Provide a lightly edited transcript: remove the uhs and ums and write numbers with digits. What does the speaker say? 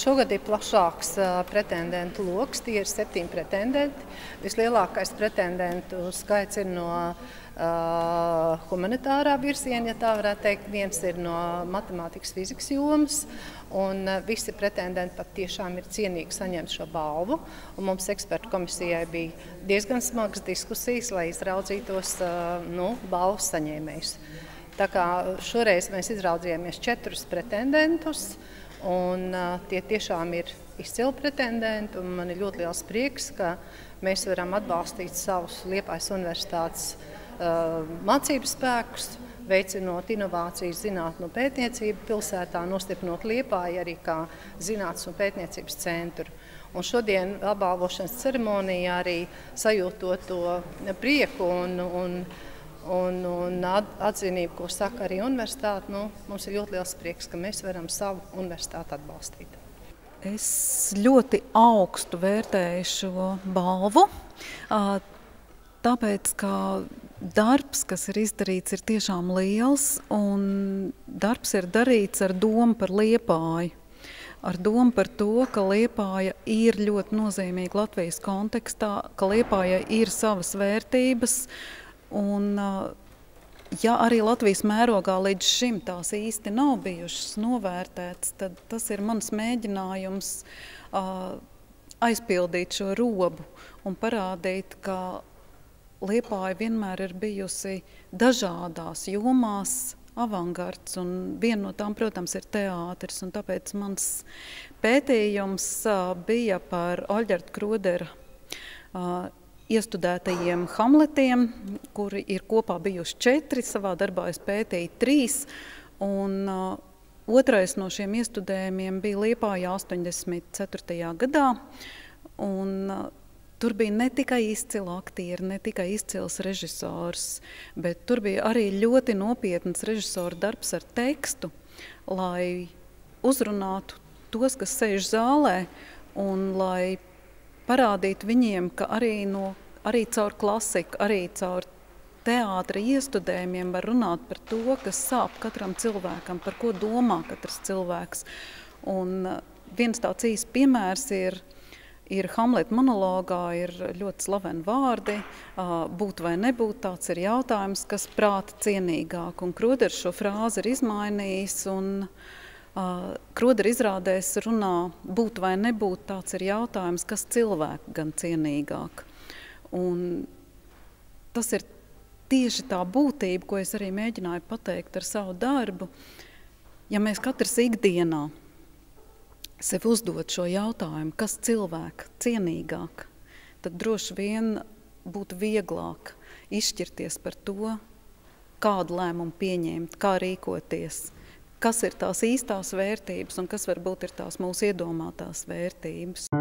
Šogad ir plašāks pretendentu loks, tie ir 7 pretendenti. Vislielākais pretendentu skaits ir no humanitārā virziena, ja tā varētu teikt. Viens ir no matemātikas fizikas jomas, un visi pretendenti pat tiešām ir cienīgi saņemt šo balvu. Un mums ekspertu komisijai bija diezgan smagas diskusijas, lai izraudzītos balvu saņēmējus. Tā kā šoreiz mēs izraudzījāmies 4 pretendentus, un tie tiešām ir izcili pretendenti, un man ir ļoti liels prieks, ka mēs varam atbalstīt savus Liepājas universitātes mācību spēkus, veicinot inovācijas zinātnu un pētniecību pilsētā, nostiprinot Liepāju arī kā zinātnes un pētniecības centru. Un šodien apbalvošanas ceremonijā arī sajūtot to prieku un atzinību, ko saka arī universitāte, mums ir ļoti liels prieks, ka mēs varam savu universitāti atbalstīt. Es ļoti augstu vērtēju šo balvu, tāpēc, ka darbs, kas ir izdarīts, ir tiešām liels, un darbs ir darīts ar domu par Liepāju. Ar domu par to, ka Liepāja ir ļoti nozīmīga Latvijas kontekstā, ka Liepājai ir savas vērtības, un ja arī Latvijas mērogā līdz šim tās īsti nav bijušas novērtētas, tad tas ir mans mēģinājums aizpildīt šo robu un parādīt, ka Liepāja vienmēr ir bijusi dažādās jomās avangards, un viena no tām, protams, ir teātris, un tāpēc mans pētījums bija par Oļģerta Krodera iestudētajiem Hamletiem, kuri ir kopā bijuši 4, savā darbā es pētīju 3, un otrais no šiem iestudējumiem bija Liepājā 84. gadā, un tur bija ne tikai izcili aktieri, ne tikai izcils režisors, bet tur bija arī ļoti nopietns režisora darbs ar tekstu, lai uzrunātu tos, kas sēž zālē, un lai parādīt viņiem, ka arī caur klasiku, arī caur teātra iestudējumiem var runāt par to, kas sāp katram cilvēkam, par ko domā katrs cilvēks. Un viens tāds īsts piemērs ir Hamleta monologā, ir ļoti slaveni vārdi, būt vai nebūt, tāds ir jautājums, kas prāta cienīgāk. Un Kroders šo frāzi ir izmainījis, un Krodera izrādēs runā būt vai nebūt, tāds ir jautājums, kas cilvēku gan cienīgāk. Un tas ir tieši tā būtība, ko es arī mēģināju pateikt ar savu darbu. Ja mēs katrs ikdienā sev uzdot šo jautājumu, kas cilvēka cienīgāk, tad droši vien būtu vieglāk izšķirties par to, kādu lēmumu pieņemt, kā rīkoties, kas ir tās īstās vērtības un kas varbūt ir tās mūsu iedomātās vērtības.